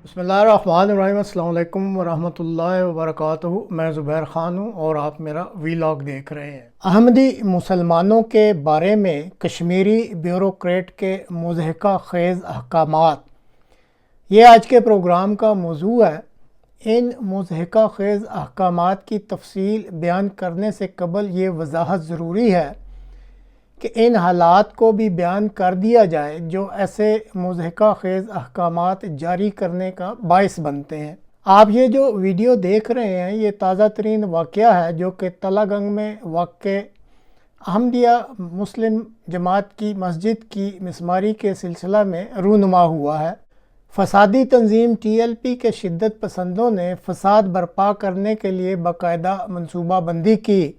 بسم اللہ الرحمن الرحیم۔ السلام علیکم ورحمۃ اللہ وبرکاتہ۔ میں زبیر خان ہوں اور آپ میرا ویلاگ دیکھ رہے ہیں۔ احمدی مسلمانوں کے بارے میں کشمیری بیوروکریٹ کے مضحکہ خیز احکامات، یہ آج کے پروگرام کا موضوع ہے۔ ان مضحکہ خیز احکامات کی تفصیل بیان کرنے سے قبل یہ وضاحت ضروری ہے کہ ان حالات کو بھی بیان کر دیا جائے جو ایسے مضحکہ خیز احکامات جاری کرنے کا باعث بنتے ہیں۔ آپ یہ جو ویڈیو دیکھ رہے ہیں یہ تازہ ترین واقعہ ہے جو کہ تلہ گنگ میں واقع احمدیہ مسلم جماعت کی مسجد کی مسماری کے سلسلہ میں رونما ہوا ہے۔ فسادی تنظیم ٹی ایل پی کے شدت پسندوں نے فساد برپا کرنے کے لیے باقاعدہ منصوبہ بندی کی،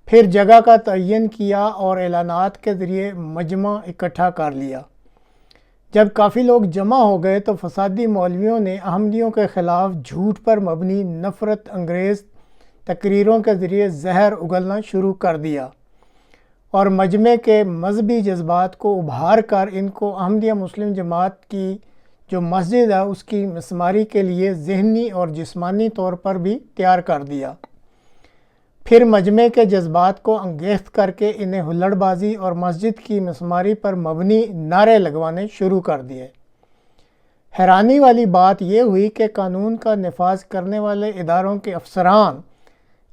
پھر جگہ کا تعین کیا اور اعلانات کے ذریعے مجمع اکٹھا کر لیا۔ جب کافی لوگ جمع ہو گئے تو فسادی مولویوں نے احمدیوں کے خلاف جھوٹ پر مبنی نفرت انگیز تقریروں کے ذریعے زہر اگلنا شروع کر دیا اور مجمع کے مذہبی جذبات کو ابھار کر ان کو احمدیہ مسلم جماعت کی جو مسجد ہے اس کی مسماری کے لیے ذہنی اور جسمانی طور پر بھی تیار کر دیا۔ پھر مجمع کے جذبات کو انگیخت کر کے انہیں ہلڑ بازی اور مسجد کی مسماری پر مبنی نعرے لگوانے شروع کر دیے۔ حیرانی والی بات یہ ہوئی کہ قانون کا نفاذ کرنے والے اداروں کے افسران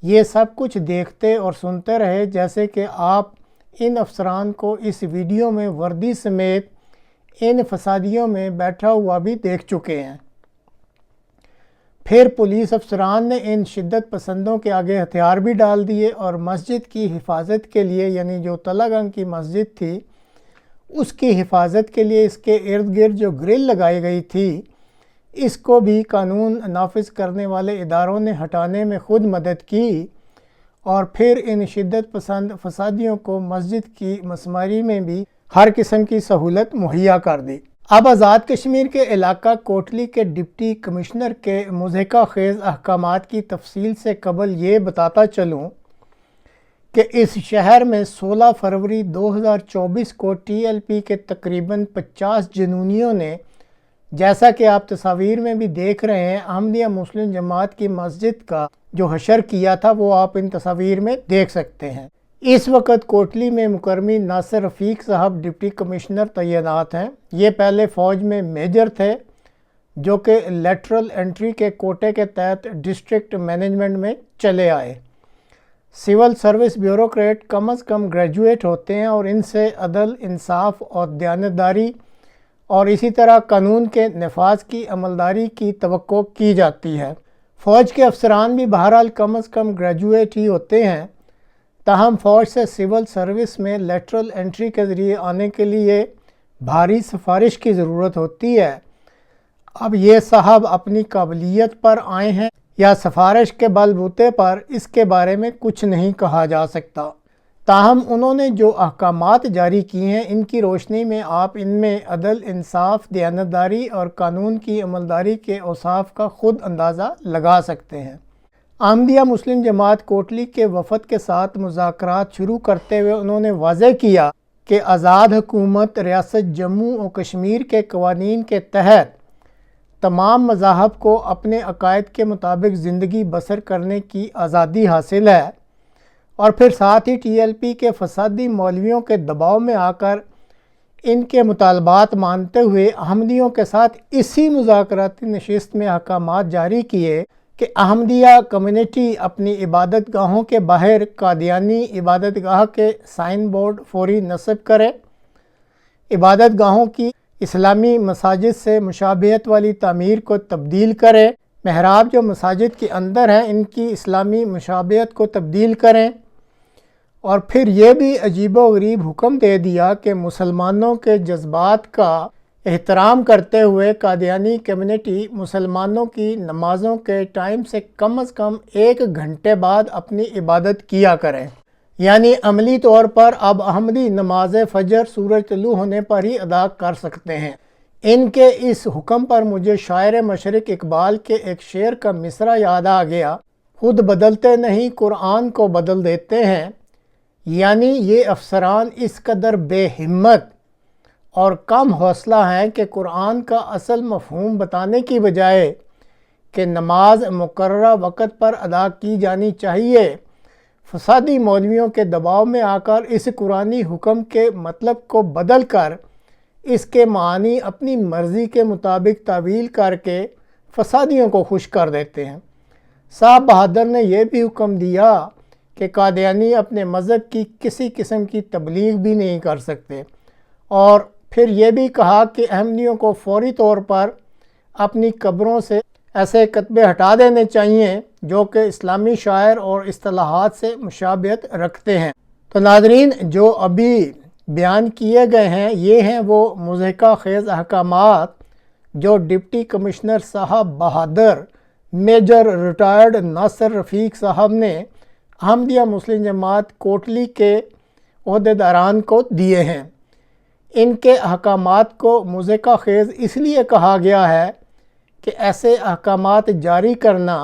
یہ سب کچھ دیکھتے اور سنتے رہے، جیسے کہ آپ ان افسران کو اس ویڈیو میں وردی سمیت ان فسادیوں میں بیٹھا ہوا بھی دیکھ چکے ہیں۔ پھر پولیس افسران نے ان شدت پسندوں کے آگے ہتھیار بھی ڈال دیے اور مسجد کی حفاظت کے لیے، یعنی جو تلہ گنگ کی مسجد تھی اس کی حفاظت کے لیے اس کے ارد گرد جو گرل لگائی گئی تھی اس کو بھی قانون نافذ کرنے والے اداروں نے ہٹانے میں خود مدد کی اور پھر ان شدت پسند فسادیوں کو مسجد کی مسماری میں بھی ہر قسم کی سہولت مہیا کر دی۔ اب آزاد کشمیر کے علاقہ کوٹلی کے ڈپٹی کمشنر کے مضحکہ خیز احکامات کی تفصیل سے قبل یہ بتاتا چلوں کہ اس شہر میں 16 فروری 2024 کو ٹی ایل پی کے تقریباً 50 جنونیوں نے، جیسا کہ آپ تصاویر میں بھی دیکھ رہے ہیں، احمدیہ مسلم جماعت کی مسجد کا جو حشر کیا تھا وہ آپ ان تصاویر میں دیکھ سکتے ہیں۔ اس وقت کوٹلی میں مکرمی ناصر رفیق صاحب ڈپٹی کمشنر تعینات ہیں۔ یہ پہلے فوج میں میجر تھے جو کہ لیٹرل انٹری کے کوٹے کے تحت ڈسٹرکٹ مینجمنٹ میں چلے آئے۔ سول سروس بیوروکریٹ کم از کم گریجویٹ ہوتے ہیں اور ان سے عدل، انصاف اور دیانتداری اور اسی طرح قانون کے نفاذ کی عملداری کی توقع کی جاتی ہے۔ فوج کے افسران بھی بہرحال کم از کم گریجویٹ ہی ہوتے ہیں، تاہم فوج سے سول سروس میں لیٹرل انٹری کے ذریعے آنے کے لیے بھاری سفارش کی ضرورت ہوتی ہے۔ اب یہ صاحب اپنی قابلیت پر آئے ہیں یا سفارش کے بل بوتے پر، اس کے بارے میں کچھ نہیں کہا جا سکتا، تاہم انہوں نے جو احکامات جاری کیے ہیں ان کی روشنی میں آپ ان میں عدل، انصاف، دیانتداری اور قانون کی عملداری کے اوصاف کا خود اندازہ لگا سکتے ہیں۔ احمدیہ مسلم جماعت کوٹلی کے وفد کے ساتھ مذاکرات شروع کرتے ہوئے انہوں نے واضح کیا کہ آزاد حکومت ریاست جموں و کشمیر کے قوانین کے تحت تمام مذاہب کو اپنے عقائد کے مطابق زندگی بسر کرنے کی آزادی حاصل ہے، اور پھر ساتھ ہی ٹی ایل پی کے فسادی مولویوں کے دباؤ میں آ کر ان کے مطالبات مانتے ہوئے احمدیوں کے ساتھ اسی مذاکراتی نشست میں احکامات جاری کیے کہ احمدیہ کمیونٹی اپنی عبادت گاہوں کے باہر قادیانی عبادت گاہ کے سائن بورڈ فوری نصب کرے، عبادت گاہوں کی اسلامی مساجد سے مشابہت والی تعمیر کو تبدیل کرے، محراب جو مساجد کے اندر ہیں ان کی اسلامی مشابہت کو تبدیل کریں، اور پھر یہ بھی عجیب و غریب حکم دے دیا کہ مسلمانوں کے جذبات کا احترام کرتے ہوئے قادیانی کمیونٹی مسلمانوں کی نمازوں کے ٹائم سے کم از کم 1 گھنٹے بعد اپنی عبادت کیا کریں، یعنی عملی طور پر اب احمدی نماز فجر سورج طلوع ہونے پر ہی ادا کر سکتے ہیں۔ ان کے اس حکم پر مجھے شاعر مشرق اقبال کے ایک شعر کا مصرع یاد آ گیا، خود بدلتے نہیں قرآن کو بدل دیتے ہیں، یعنی یہ افسران اس قدر بے ہمت اور کم حوصلہ ہیں کہ قرآن کا اصل مفہوم بتانے کی بجائے کہ نماز مقررہ وقت پر ادا کی جانی چاہیے، فسادی مولویوں کے دباؤ میں آ کر اس قرآنی حکم کے مطلب کو بدل کر اس کے معنی اپنی مرضی کے مطابق تعویل کر کے فسادیوں کو خوش کر دیتے ہیں۔ صاحب بہادر نے یہ بھی حکم دیا کہ قادیانی اپنے مذہب کی کسی قسم کی تبلیغ بھی نہیں کر سکتے، اور پھر یہ بھی کہا کہ احمدیوں کو فوری طور پر اپنی قبروں سے ایسے کتبے ہٹا دینے چاہیے جو کہ اسلامی شاعر اور اصطلاحات سے مشابہت رکھتے ہیں۔ تو ناظرین، جو ابھی بیان کیے گئے ہیں یہ ہیں وہ مضحکہ خیز احکامات جو ڈپٹی کمشنر صاحب بہادر میجر ریٹائرڈ ناصر رفیق صاحب نے احمدیہ مسلم جماعت کوٹلی کے عہدیداران کو دیے ہیں۔ ان کے احکامات کو مضحکہ خیز اس لیے کہا گیا ہے کہ ایسے احکامات جاری کرنا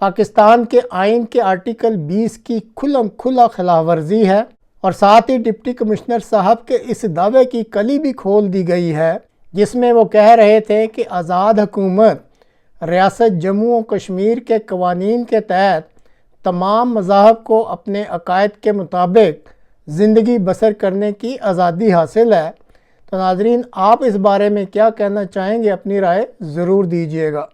پاکستان کے آئین کے آرٹیکل 20 کی کھلم کھلا خلاف ورزی ہے، اور ساتھ ہی ڈپٹی کمشنر صاحب کے اس دعوے کی کلی بھی کھول دی گئی ہے جس میں وہ کہہ رہے تھے کہ آزاد حکومت ریاست جموں و کشمیر کے قوانین کے تحت تمام مذاہب کو اپنے عقائد کے مطابق زندگی بسر کرنے کی آزادی حاصل ہے۔ تو ناظرین، آپ اس بارے میں کیا کہنا چاہیں گے؟ اپنی رائے ضرور دیجیے گا۔